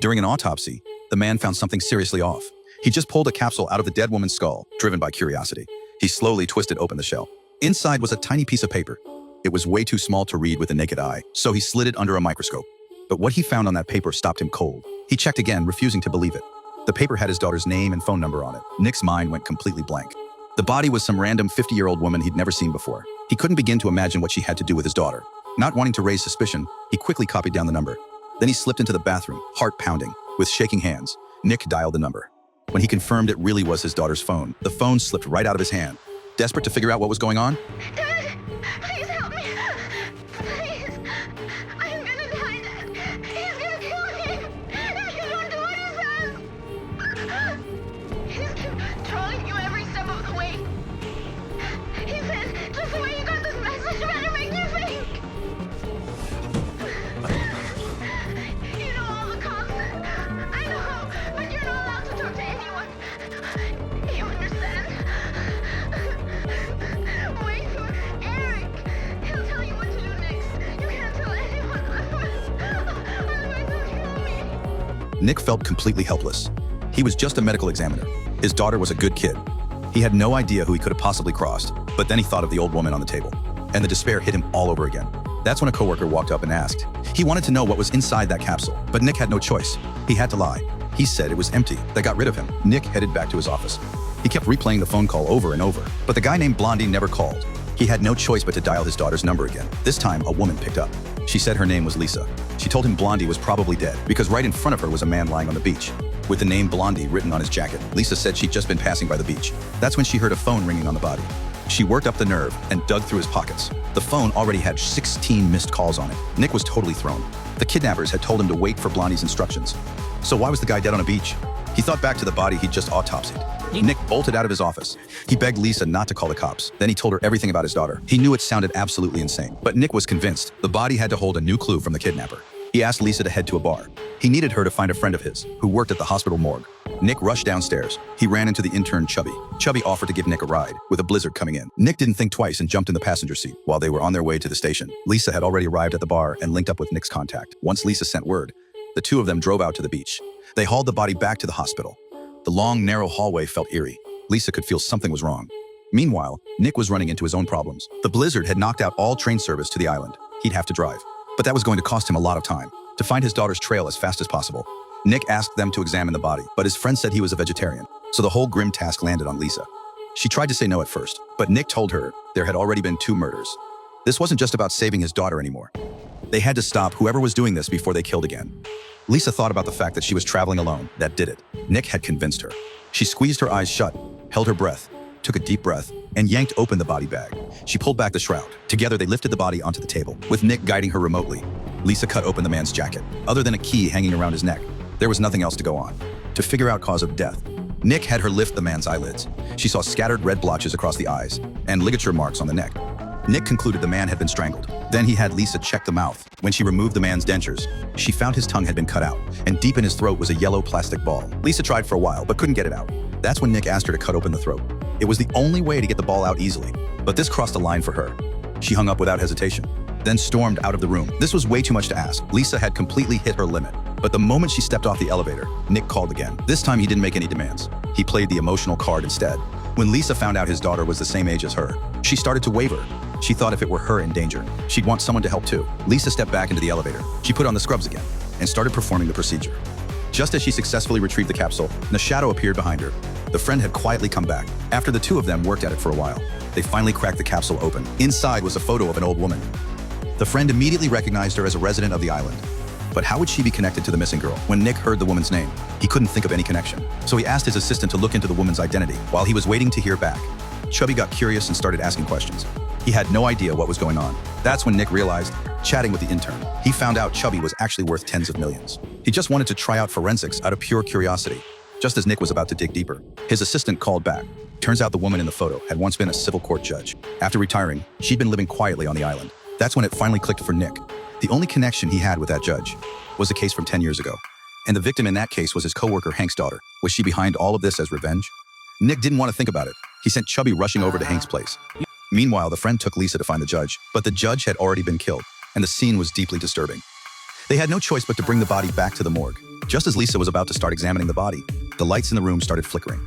During an autopsy, the man found something seriously off. He just pulled a capsule out of the dead woman's skull, driven by curiosity. He slowly twisted open the shell. Inside was a tiny piece of paper. It was way too small to read with the naked eye, so he slid it under a microscope. But what he found on that paper stopped him cold. He checked again, refusing to believe it. The paper had his daughter's name and phone number on it. Nick's mind went completely blank. The body was some random 50-year-old woman he'd never seen before. He couldn't begin to imagine what she had to do with his daughter. Not wanting to raise suspicion, he quickly copied down the number. Then he slipped into the bathroom, heart pounding. With shaking hands, Nick dialed the number. When he confirmed it really was his daughter's phone, the phone slipped right out of his hand. Desperate to figure out what was going on, Dad, please help me. Please. I am gonna die, Dad. He's gonna kill me. Dad, you don't do what he says. He's controlling you every step of the way. He says, just the way you got this message better make you think. You know all the cops. I know, but you're not allowed to talk to anyone. You understand? Wait for Eric. He'll tell you what to do next. You can't tell anyone. Otherwise he'll kill me. Nick felt completely helpless. He was just a medical examiner. His daughter was a good kid. He had no idea who he could have possibly crossed, but then he thought of the old woman on the table, and the despair hit him all over again. That's when a coworker walked up and asked. He wanted to know what was inside that capsule, but Nick had no choice. He had to lie. He said it was empty. That got rid of him. Nick headed back to his office. He kept replaying the phone call over and over, but the guy named Blondie never called. He had no choice but to dial his daughter's number again. This time, a woman picked up. She said her name was Lisa. She told him Blondie was probably dead because right in front of her was a man lying on the beach with the name Blondie written on his jacket. Lisa said she'd just been passing by the beach. That's when she heard a phone ringing on the body. She worked up the nerve and dug through his pockets. The phone already had 16 missed calls on it. Nick was totally thrown. The kidnappers had told him to wait for Blondie's instructions. So why was the guy dead on a beach? He thought back to the body he'd just autopsied. Nick bolted out of his office. He begged Lisa not to call the cops. Then he told her everything about his daughter. He knew it sounded absolutely insane, but Nick was convinced the body had to hold a new clue from the kidnapper. He asked Lisa to head to a bar. He needed her to find a friend of his who worked at the hospital morgue. Nick rushed downstairs. He ran into the intern Chubby. Chubby offered to give Nick a ride, with a blizzard coming in. Nick didn't think twice and jumped in the passenger seat. While they were on their way to the station, Lisa had already arrived at the bar and linked up with Nick's contact. Once Lisa sent word, the two of them drove out to the beach. They hauled the body back to the hospital. The long, narrow hallway felt eerie. Lisa could feel something was wrong. Meanwhile, Nick was running into his own problems. The blizzard had knocked out all train service to the island. He'd have to drive. But that was going to cost him a lot of time. To find his daughter's trail as fast as possible, Nick asked them to examine the body, but his friend said he was a vegetarian, so the whole grim task landed on Lisa. She tried to say no at first, but Nick told her there had already been 2 murders. This wasn't just about saving his daughter anymore. They had to stop whoever was doing this before they killed again. Lisa thought about the fact that she was traveling alone. That did it. Nick had convinced her. She squeezed her eyes shut, held her breath, took a deep breath, and yanked open the body bag. She pulled back the shroud. Together, they lifted the body onto the table, with Nick guiding her remotely. Lisa cut open the man's jacket. Other than a key hanging around his neck, there was nothing else to go on. To figure out cause of death, Nick had her lift the man's eyelids. She saw scattered red blotches across the eyes and ligature marks on the neck. Nick concluded the man had been strangled. Then he had Lisa check the mouth. When she removed the man's dentures, she found his tongue had been cut out, and deep in his throat was a yellow plastic ball. Lisa tried for a while, but couldn't get it out. That's when Nick asked her to cut open the throat. It was the only way to get the ball out easily, but this crossed a line for her. She hung up without hesitation, then stormed out of the room. This was way too much to ask. Lisa had completely hit her limit. But the moment she stepped off the elevator, Nick called again. This time he didn't make any demands. He played the emotional card instead. When Lisa found out his daughter was the same age as her, she started to waver. She thought if it were her in danger, she'd want someone to help too. Lisa stepped back into the elevator. She put on the scrubs again and started performing the procedure. Just as she successfully retrieved the capsule, a shadow appeared behind her. The friend had quietly come back. After the two of them worked at it for a while, they finally cracked the capsule open. Inside was a photo of an old woman. The friend immediately recognized her as a resident of the island. But how would she be connected to the missing girl? When Nick heard the woman's name, he couldn't think of any connection. So he asked his assistant to look into the woman's identity. While he was waiting to hear back, Chubby got curious and started asking questions. He had no idea what was going on. That's when Nick realized, chatting with the intern, he found out Chubby was actually worth tens of millions. He just wanted to try out forensics out of pure curiosity. Just as Nick was about to dig deeper, his assistant called back. Turns out the woman in the photo had once been a civil court judge. After retiring, she'd been living quietly on the island. That's when it finally clicked for Nick. The only connection he had with that judge was a case from 10 years ago. And the victim in that case was his coworker Hank's daughter. Was she behind all of this as revenge? Nick didn't want to think about it. He sent Chubby rushing over to Hank's place. Meanwhile, the friend took Lisa to find the judge, but the judge had already been killed, and the scene was deeply disturbing. They had no choice but to bring the body back to the morgue. Just as Lisa was about to start examining the body, the lights in the room started flickering.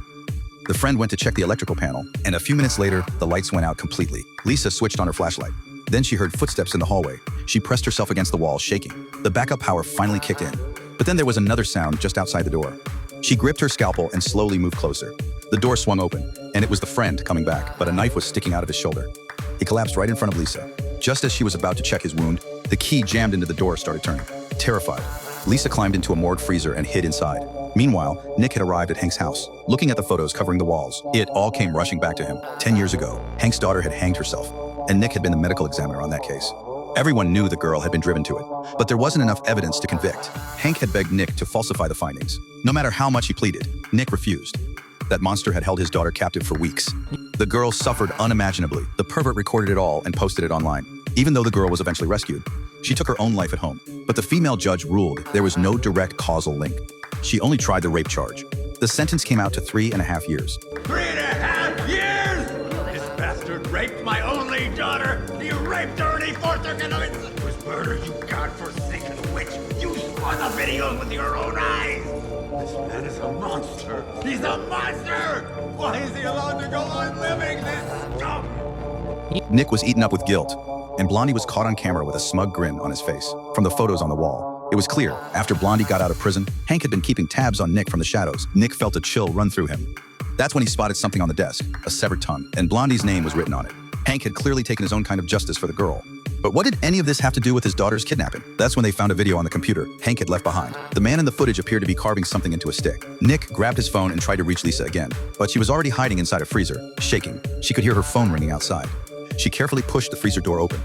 The friend went to check the electrical panel, and a few minutes later, the lights went out completely. Lisa switched on her flashlight. Then she heard footsteps in the hallway. She pressed herself against the wall, shaking. The backup power finally kicked in. But then there was another sound just outside the door. She gripped her scalpel and slowly moved closer. The door swung open, and it was the friend coming back, but a knife was sticking out of his shoulder. He collapsed right in front of Lisa. Just as she was about to check his wound, the key jammed into the door started turning. Terrified, Lisa climbed into a morgue freezer and hid inside. Meanwhile, Nick had arrived at Hank's house. Looking at the photos covering the walls, it all came rushing back to him. 10 years ago, Hank's daughter had hanged herself, and Nick had been the medical examiner on that case. Everyone knew the girl had been driven to it, but there wasn't enough evidence to convict. Hank had begged Nick to falsify the findings. No matter how much he pleaded, Nick refused. That monster had held his daughter captive for weeks. The girl suffered unimaginably. The pervert recorded it all and posted it online. Even though the girl was eventually rescued, she took her own life at home. But the female judge ruled there was no direct causal link. She only tried the rape charge. The sentence came out to 3.5 years. 3.5 years? This bastard raped my only daughter. You raped her and he forced her to it was murder, you godforsaken witch. You saw the videos with your own eyes. This man is a monster. He's a monster. Why is he allowed to go on living this stuff? Nick was eaten up with guilt, and Blondie was caught on camera with a smug grin on his face. From the photos on the wall, it was clear, after Blondie got out of prison, Hank had been keeping tabs on Nick from the shadows. Nick felt a chill run through him. That's when he spotted something on the desk, a severed tongue, and Blondie's name was written on it. Hank had clearly taken his own kind of justice for the girl. But what did any of this have to do with his daughter's kidnapping? That's when they found a video on the computer Hank had left behind. The man in the footage appeared to be carving something into a stick. Nick grabbed his phone and tried to reach Lisa again, but she was already hiding inside a freezer, shaking. She could hear her phone ringing outside. She carefully pushed the freezer door open.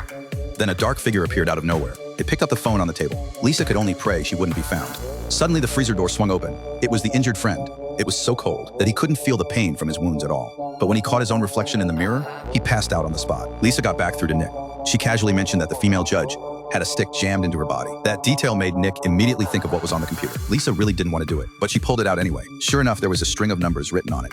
Then a dark figure appeared out of nowhere. It picked up the phone on the table. Lisa could only pray she wouldn't be found. Suddenly, the freezer door swung open. It was the injured friend. It was so cold that he couldn't feel the pain from his wounds at all. But when he caught his own reflection in the mirror, he passed out on the spot. Lisa got back through to Nick. She casually mentioned that the female judge had a stick jammed into her body. That detail made Nick immediately think of what was on the computer. Lisa really didn't want to do it, but she pulled it out anyway. Sure enough, there was a string of numbers written on it.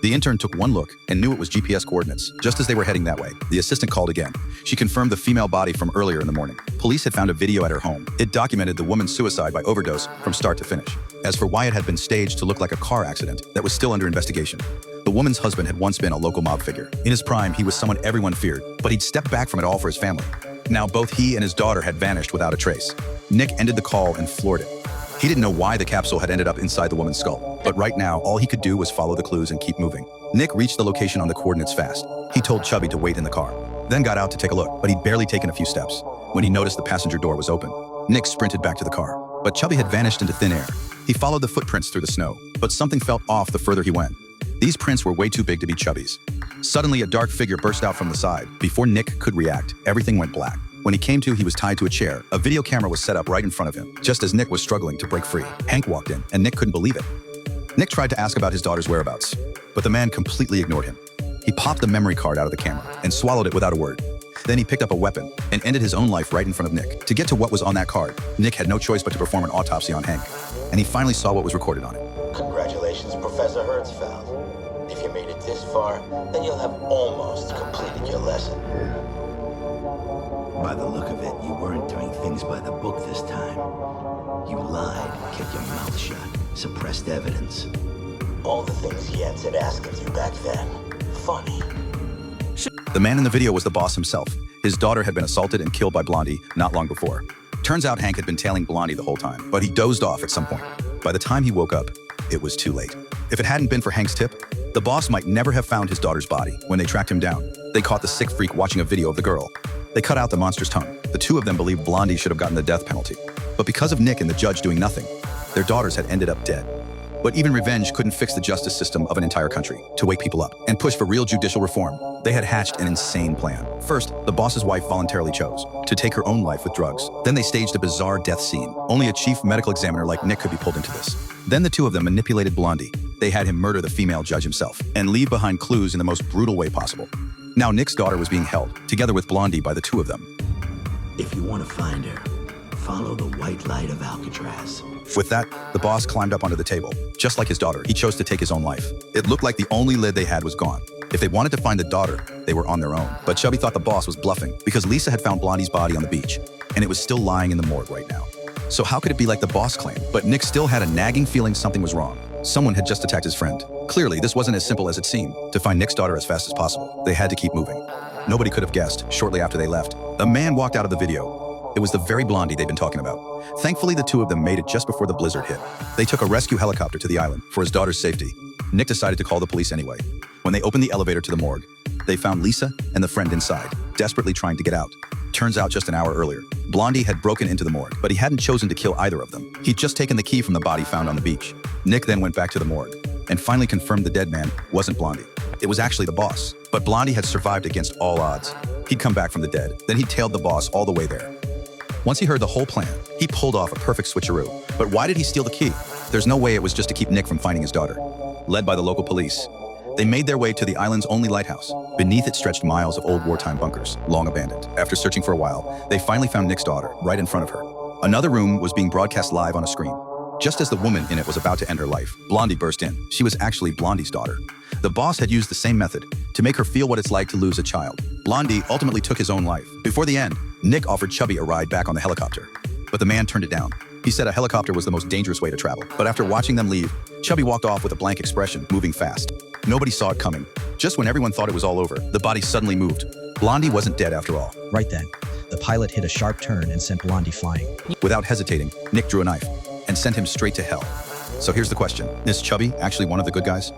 The intern took one look and knew it was GPS coordinates. Just as they were heading that way, the assistant called again. She confirmed the female body from earlier in the morning. Police had found a video at her home. It documented the woman's suicide by overdose from start to finish. As for why it had been staged to look like a car accident, that was still under investigation. The woman's husband had once been a local mob figure. In his prime, he was someone everyone feared, but he'd stepped back from it all for his family. Now both he and his daughter had vanished without a trace. Nick ended the call and floored it. He didn't know why the capsule had ended up inside the woman's skull, but right now, all he could do was follow the clues and keep moving. Nick reached the location on the coordinates fast. He told Chubby to wait in the car, then got out to take a look, but he'd barely taken a few steps when he noticed the passenger door was open. Nick sprinted back to the car, but Chubby had vanished into thin air. He followed the footprints through the snow, but something felt off the further he went. These prints were way too big to be Chubby's. Suddenly, a dark figure burst out from the side. Before Nick could react, everything went black. When he came to, he was tied to a chair. A video camera was set up right in front of him. Just as Nick was struggling to break free, Hank walked in, and Nick couldn't believe it. Nick tried to ask about his daughter's whereabouts, but the man completely ignored him. He popped the memory card out of the camera and swallowed it without a word. Then he picked up a weapon and ended his own life right in front of Nick. To get to what was on that card, Nick had no choice but to perform an autopsy on Hank, and he finally saw what was recorded on it. Congratulations, Professor Hertzfeld. If you made it this far, then you'll have almost completed your lesson. By the look of it, you weren't doing things by the book this time. You lied, kept your mouth shut, suppressed evidence. All the things Jens had asked of you back then. Funny. The man in the video was the boss himself. His daughter had been assaulted and killed by Blondie not long before. Turns out Hank had been tailing Blondie the whole time, but he dozed off at some point. By the time he woke up, it was too late. If it hadn't been for Hank's tip, the boss might never have found his daughter's body. When they tracked him down, they caught the sick freak watching a video of the girl. They cut out the monster's tongue. The two of them believed Blondie should have gotten the death penalty. But because of Nick and the judge doing nothing, their daughters had ended up dead. But even revenge couldn't fix the justice system of an entire country. To wake people up and push for real judicial reform, they had hatched an insane plan. First, the boss's wife voluntarily chose to take her own life with drugs. Then they staged a bizarre death scene. Only a chief medical examiner like Nick could be pulled into this. Then the two of them manipulated Blondie. They had him murder the female judge himself and leave behind clues in the most brutal way possible. Now Nick's daughter was being held, together with Blondie, by the two of them. If you want to find her, follow the white light of Alcatraz. With that, the boss climbed up onto the table. Just like his daughter, he chose to take his own life. It looked like the only lid they had was gone. If they wanted to find the daughter, they were on their own. But Chubby thought the boss was bluffing because Lisa had found Blondie's body on the beach, and it was still lying in the morgue right now. So how could it be like the boss claimed? But Nick still had a nagging feeling something was wrong. Someone had just attacked his friend. Clearly, this wasn't as simple as it seemed. To find Nick's daughter as fast as possible, they had to keep moving. Nobody could have guessed, shortly after they left, a man walked out of the video. It was the very Blondie they'd been talking about. Thankfully, the two of them made it just before the blizzard hit. They took a rescue helicopter to the island for his daughter's safety. Nick decided to call the police anyway. When they opened the elevator to the morgue, they found Lisa and the friend inside, desperately trying to get out. Turns out just an hour earlier, Blondie had broken into the morgue, but he hadn't chosen to kill either of them. He'd just taken the key from the body found on the beach. Nick then went back to the morgue and finally confirmed the dead man wasn't Blondie. It was actually the boss. But Blondie had survived against all odds. He'd come back from the dead, then he tailed the boss all the way there. Once he heard the whole plan, he pulled off a perfect switcheroo. But why did he steal the key? There's no way it was just to keep Nick from finding his daughter. Led by the local police, they made their way to the island's only lighthouse. Beneath it stretched miles of old wartime bunkers, long abandoned. After searching for a while, they finally found Nick's daughter, right in front of her. Another room was being broadcast live on a screen. Just as the woman in it was about to end her life, Blondie burst in. She was actually Blondie's daughter. The boss had used the same method to make her feel what it's like to lose a child. Blondie ultimately took his own life. Before the end, Nick offered Chubby a ride back on the helicopter, but the man turned it down. He said a helicopter was the most dangerous way to travel. But after watching them leave, Chubby walked off with a blank expression, moving fast. Nobody saw it coming. Just when everyone thought it was all over, the body suddenly moved. Blondie wasn't dead after all. Right then, the pilot hit a sharp turn and sent Blondie flying. Without hesitating, Nick drew a knife and sent him straight to hell. So here's the question. Is Chubby actually one of the good guys?